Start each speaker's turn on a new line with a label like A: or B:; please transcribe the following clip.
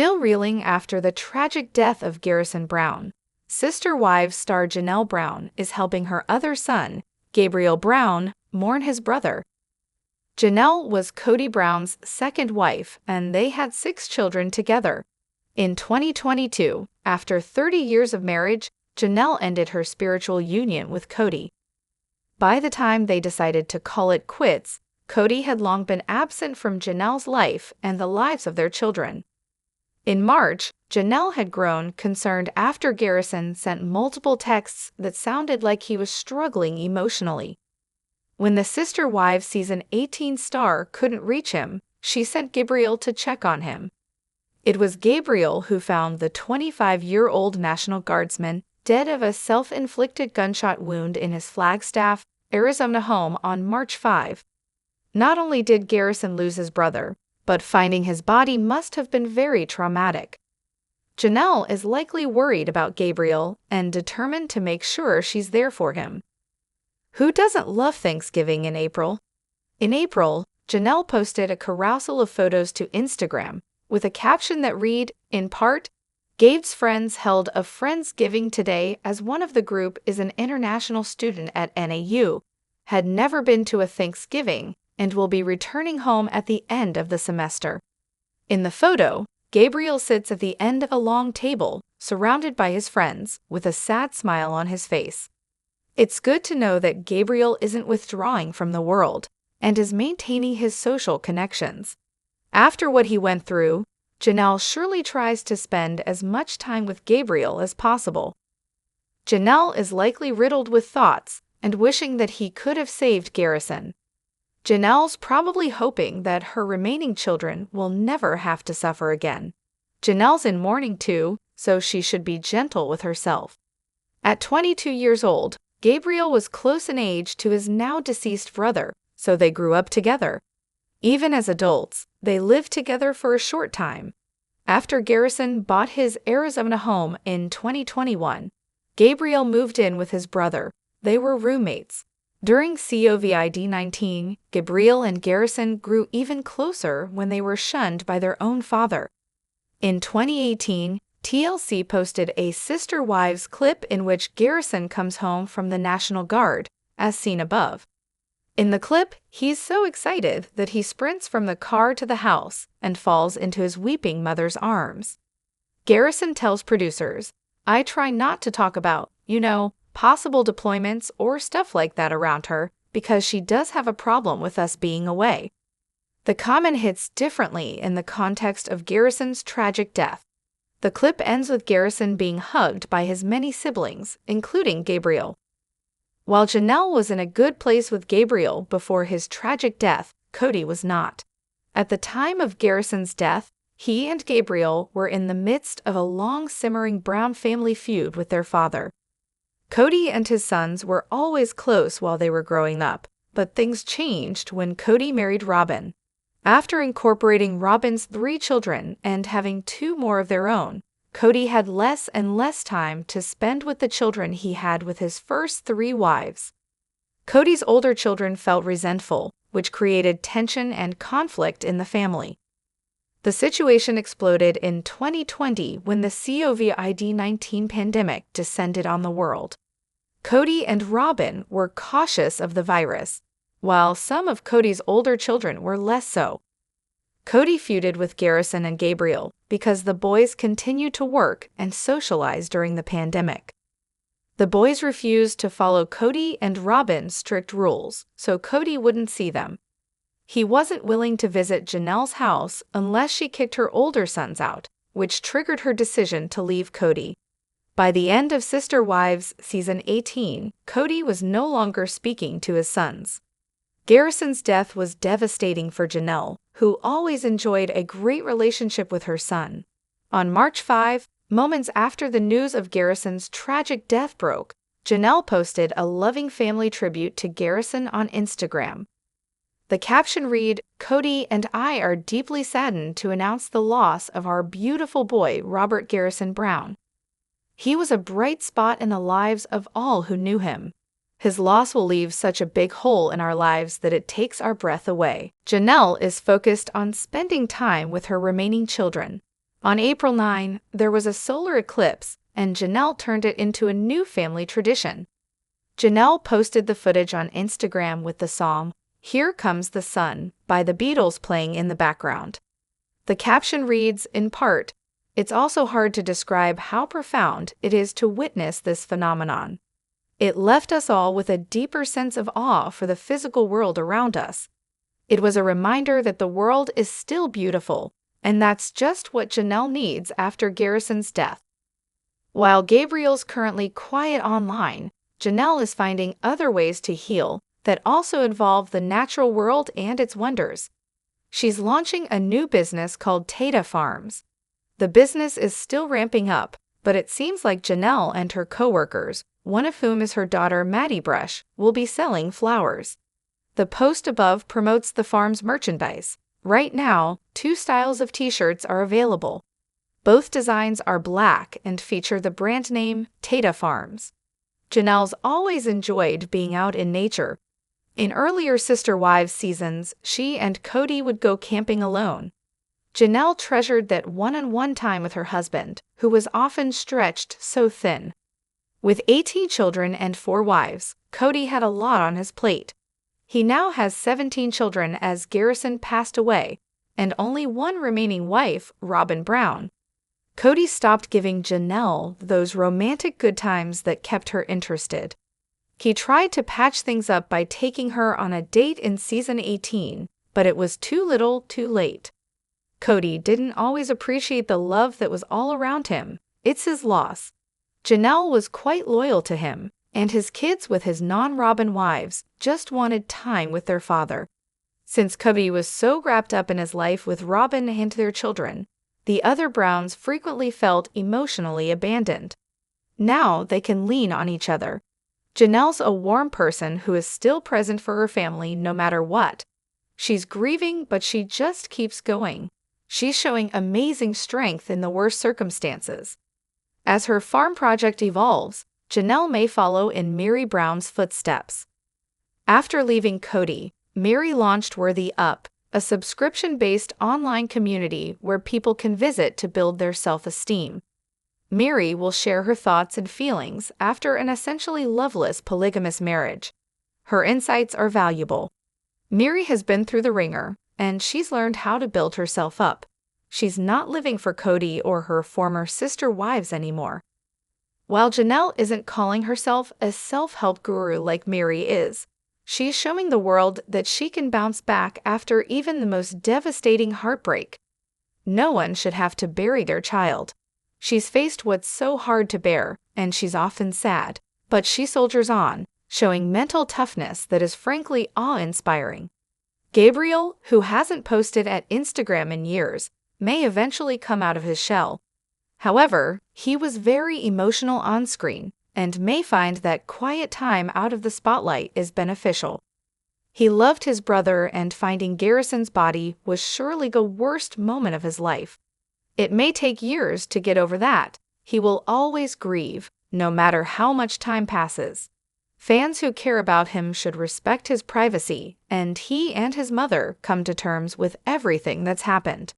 A: Still reeling after the tragic death of Garrison Brown, Sister Wives star Janelle Brown is helping her other son, Gabriel Brown, mourn his brother. Janelle was Cody Brown's second wife, and they had 6 children together. In 2022, after 30 years of marriage, Janelle ended her spiritual union with Cody. By the time they decided to call it quits, Cody had long been absent from Janelle's life and the lives of their children. In March, Janelle had grown concerned after Garrison sent multiple texts that sounded like he was struggling emotionally. When the Sister Wives season 18 star couldn't reach him, she sent Gabriel to check on him. It was Gabriel who found the 25-year-old National Guardsman dead of a self-inflicted gunshot wound in his Flagstaff, Arizona home on March 5. Not only did Garrison lose his brother, but finding his body must have been very traumatic. Janelle is likely worried about Gabriel and determined to make sure she's there for him. Who doesn't love Thanksgiving in April? In April, Janelle posted a carousel of photos to Instagram with a caption that read, in part, "Gabe's friends held a Friendsgiving today as one of the group is an international student at NAU, had never been to a Thanksgiving, and will be returning home at the end of the semester." In the photo, Gabriel sits at the end of a long table, surrounded by his friends, with a sad smile on his face. It's good to know that Gabriel isn't withdrawing from the world and is maintaining his social connections. After what he went through, Janelle surely tries to spend as much time with Gabriel as possible. Janelle is likely riddled with thoughts and wishing that he could have saved Garrison. Janelle's probably hoping that her remaining children will never have to suffer again. Janelle's in mourning too, so she should be gentle with herself. At 22 years old, Gabriel was close in age to his now deceased brother, so they grew up together. Even as adults, they lived together for a short time. After Garrison bought his Arizona home in 2021, Gabriel moved in with his brother. They were roommates. During COVID-19, Gabriel and Garrison grew even closer when they were shunned by their own father. In 2018, TLC posted a Sister Wives clip in which Garrison comes home from the National Guard, as seen above. In the clip, he's so excited that he sprints from the car to the house and falls into his weeping mother's arms. Garrison tells producers, "I try not to talk about, possible deployments or stuff like that around her because she does have a problem with us being away." The comment hits differently in the context of Garrison's tragic death. The clip ends with Garrison being hugged by his many siblings, including Gabriel. While Janelle was in a good place with Gabriel before his tragic death, Cody was not. At the time of Garrison's death, he and Gabriel were in the midst of a long-simmering Brown family feud with their father. Cody and his sons were always close while they were growing up, but things changed when Cody married Robin. After incorporating Robin's 3 children and having 2 more of their own, Cody had less and less time to spend with the children he had with his first 3 wives. Cody's older children felt resentful, which created tension and conflict in the family. The situation exploded in 2020 when the COVID-19 pandemic descended on the world. Cody and Robin were cautious of the virus, while some of Cody's older children were less so. Cody feuded with Garrison and Gabriel because the boys continued to work and socialize during the pandemic. The boys refused to follow Cody and Robin's strict rules, so Cody wouldn't see them. He wasn't willing to visit Janelle's house unless she kicked her older sons out, which triggered her decision to leave Cody. By the end of Sister Wives season 18, Cody was no longer speaking to his sons. Garrison's death was devastating for Janelle, who always enjoyed a great relationship with her son. On March 5, moments after the news of Garrison's tragic death broke, Janelle posted a loving family tribute to Garrison on Instagram. The caption read, "Cody and I are deeply saddened to announce the loss of our beautiful boy, Robert Garrison Brown. He was a bright spot in the lives of all who knew him. His loss will leave such a big hole in our lives that it takes our breath away." Janelle is focused on spending time with her remaining children. On April 9, there was a solar eclipse, and Janelle turned it into a new family tradition. Janelle posted the footage on Instagram with the song, "Here Comes the Sun" by the Beatles playing in the background. The caption reads, in part, "It's also hard to describe how profound it is to witness this phenomenon. It left us all with a deeper sense of awe for the physical world around us. It was a reminder that the world is still beautiful, and that's just what Janelle needs after Garrison's death." While Gabriel's currently quiet online, Janelle is finding other ways to heal that also involve the natural world and its wonders. She's launching a new business called Tata Farms. The business is still ramping up, but it seems like Janelle and her coworkers, one of whom is her daughter Maddie Brush, will be selling flowers. The post above promotes the farm's merchandise. Right now, 2 styles of t-shirts are available. Both designs are black and feature the brand name Tata Farms. Janelle's always enjoyed being out in nature. In earlier Sister Wives seasons, she and Cody would go camping alone. Janelle treasured that one-on-one time with her husband, who was often stretched so thin. With 18 children and 4 wives, Cody had a lot on his plate. He now has 17 children as Garrison passed away, and only one remaining wife, Robin Brown. Cody stopped giving Janelle those romantic good times that kept her interested. He tried to patch things up by taking her on a date in season 18, but it was too little, too late. Cody didn't always appreciate the love that was all around him. It's his loss. Janelle was quite loyal to him, and his kids with his non-Robin wives just wanted time with their father. Since Cody was so wrapped up in his life with Robin and their children, the other Browns frequently felt emotionally abandoned. Now they can lean on each other. Janelle's a warm person who is still present for her family no matter what. She's grieving, but she just keeps going. She's showing amazing strength in the worst circumstances. As her farm project evolves, Janelle may follow in Mary Brown's footsteps. After leaving Cody, Mary launched Worthy Up, a subscription-based online community where people can visit to build their self-esteem. Mary will share her thoughts and feelings after an essentially loveless polygamous marriage. Her insights are valuable. Mary has been through the ringer, and she's learned how to build herself up. She's not living for Cody or her former sister wives anymore. While Janelle isn't calling herself a self-help guru like Mary is, she's showing the world that she can bounce back after even the most devastating heartbreak. No one should have to bury their child. She's faced what's so hard to bear, and she's often sad, but she soldiers on, showing mental toughness that is frankly awe-inspiring. Gabriel, who hasn't posted at Instagram in years, may eventually come out of his shell. However, he was very emotional on screen, and may find that quiet time out of the spotlight is beneficial. He loved his brother, and finding Garrison's body was surely the worst moment of his life. It may take years to get over that. He will always grieve, no matter how much time passes. Fans who care about him should respect his privacy, and he and his mother come to terms with everything that's happened.